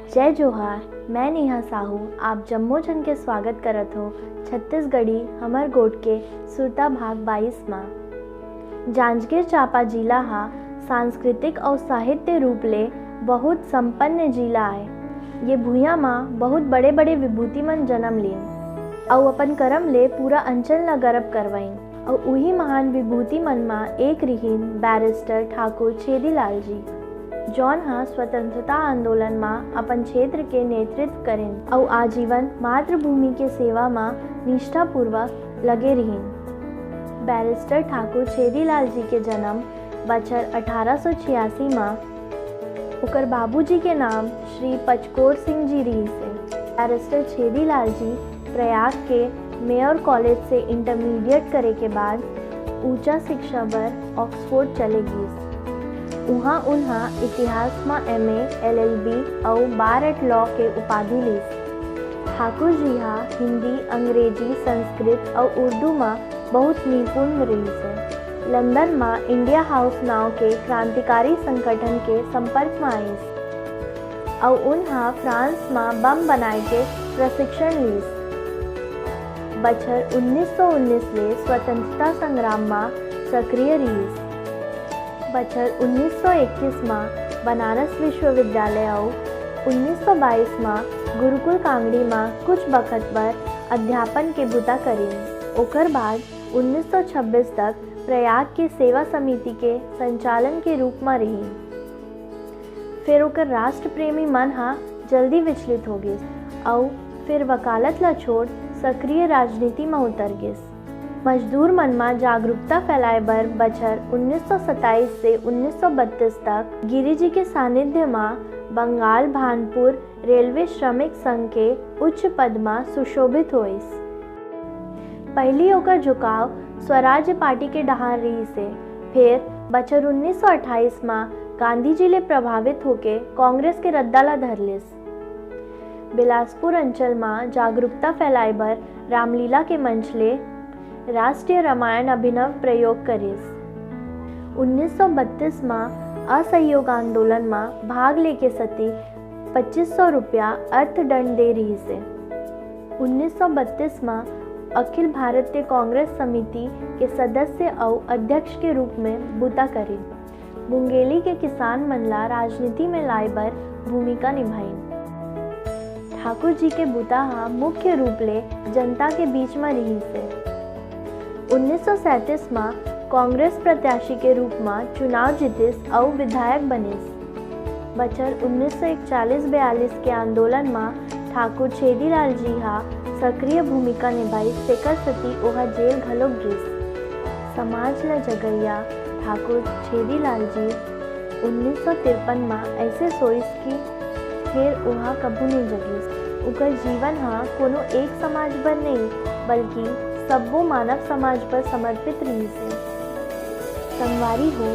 जय जोहार। मैं नेहा साहू आप जम्मो जन के स्वागत करत हो छत्तीसगढ़ी हमर गोट के सुरता भाग 22 माँ। जांजगीर चांपा जिला हा सांस्कृतिक और साहित्य रूप ले बहुत संपन्न जिला है। ये भूया माँ बहुत बड़े बड़े विभूति मन जन्म लीन और अपन कर्म ले पूरा अंचल ला गर्व करवाइन। और उही महान विभूति मन माँ एक रहीन बैरिस्टर ठाकुर छेदीलाल जी, जौन हा स्वतंत्रता आंदोलन में अपन क्षेत्र के नेतृत्व करें और आजीवन मातृभूमि के सेवा में निष्ठापूर्वक लगे रहीन। बैरिस्टर ठाकुर छेदीलाल जी के जन्म बछर 1886 में ओकर बाबूजी के नाम श्री पचकोर सिंह जी रही से। बैरिस्टर छेदीलाल जी प्रयाग के मेयर कॉलेज से इंटरमीडिएट करे के बाद ऊंचा शिक्षा बर ऑक्सफोर्ड चले गई। वहाँ उन्हा इतिहास में MA, LLB और बार एट लॉ के उपाधि ली। ठाकुर जी हा हिंदी, अंग्रेजी, संस्कृत और उर्दू में बहुत निपुण रही से। लंदन में इंडिया हाउस नाव के क्रांतिकारी संगठन के संपर्क में आई और उन्हा फ्रांस में बम बनाए के प्रशिक्षण ली। बछर 1919 ले स्वतंत्रता संग्राम में सक्रिय रही। बछर 1921 में बनारस विश्वविद्यालय और 1922 में गुरुकुल कांगड़ी में कुछ वक्त पर अध्यापन के बुता करीन। ओकर बाद 1926 तक प्रयाग के सेवा समिति के संचालन के रूप में रही। फिर ओकर राष्ट्र प्रेमी मन हा जल्दी विचलित हो गए और फिर वकालत ला छोड़ सक्रिय राजनीति में उतर गए। मजदूर मन में जागरूकता फैलाए बर बछर 1927 से 1932 तक गिरी जी के सानिध्य में बंगाल भानपुर रेलवे श्रमिक संघ के उच्च पद में सुशोभित होइस। पहली ओकर झुकाव स्वराज्य पार्टी के डहार रही से। फिर बछर 1928 में गांधी जी ले प्रभावित होके कांग्रेस के रद्दा ला धरलिस। बिलासपुर अंचल में जागरूकता फैलाए बर रामलीला के मंच ले राष्ट्रीय रामायण अभिनव प्रयोग करिस। 1932 में असहयोग आंदोलन में भाग लेके सती 2500 रुपया अर्थदंड दे रही से। 1932 में अखिल भारतीय कांग्रेस समिति के सदस्य और अध्यक्ष के रूप में बुता करी। मुंगेली के किसान मनला राजनीति में लाए बर भूमिका निभाई। ठाकुर जी के बुता हा मुख्य रूप ले जनता के बीच में रही से। 1937 में कांग्रेस प्रत्याशी के रूप में चुनाव जीतिस और विधायक बनिस। बछर 1941-42 के आंदोलन में ठाकुर छेदीलाल जी हा सक्रिय भूमिका निभाई। सेकर सती ओहा जेल घलोक गिस। समाज ला जगैया ठाकुर छेदीलाल जी 1953 में ऐसे सोइस कि फिर ओहा कभू नहीं जगिस। उकर जीवन हा कोनो एक समाज पर नहीं बल्कि सब्बो मानव समाज पर समर्पित रही से। संगवारी हो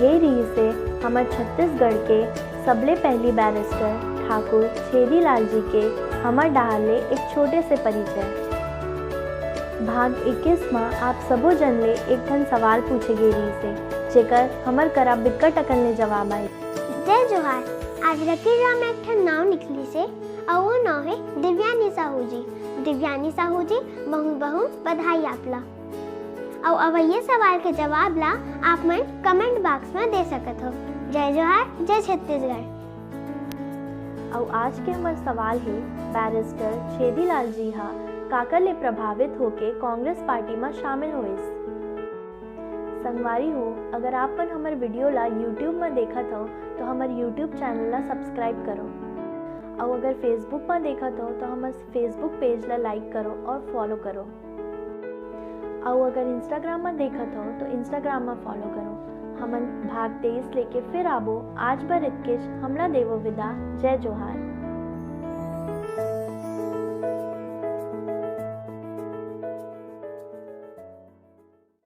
ये रही से हमार छत्तीसगढ़ के सबले पहली बैरिस्टर ठाकुर छेदीलाल जी के हमार डाहर ले एक छोटे से परिचय। भाग 21 में आप सबो जन ले एक ठन सवाल पूछे गे रही से जेकर हमर करा बिक्कट अकन ले जवाब आई। जय जोहार। आज लकीर में एक ठन नाव निकली से और वो नाव है दिव्यानी साहू जी। दिव्यानी साहू जी बहुत बधाई आपला। और अब ये सवाल के जवाब ला आप मन कमेंट बॉक्स में दे सकत हो। जय जोहार, जय छत्तीसगढ़। और आज के हमार सवाल है बैरिस्टर छेदीलाल जी हा काकर ले प्रभावित होके कांग्रेस पार्टी में शामिल होइस। संगवारी हो अगर आप मन हमार वीडियो ला YouTube में देखत हो तो हमार YouTube चैनल ला सब्सक्राइब करो और अगर फेसबुक में देखत हो तो हमारे फेसबुक पेज ला लाइक करो और फॉलो करो और अगर इंस्टाग्राम में देखत हो तो इंस्टाग्राम में फॉलो करो। हमन भाग 23 लेके फिर आबो। आज बर इतकेच हमला देवो विदा। जय जोहार।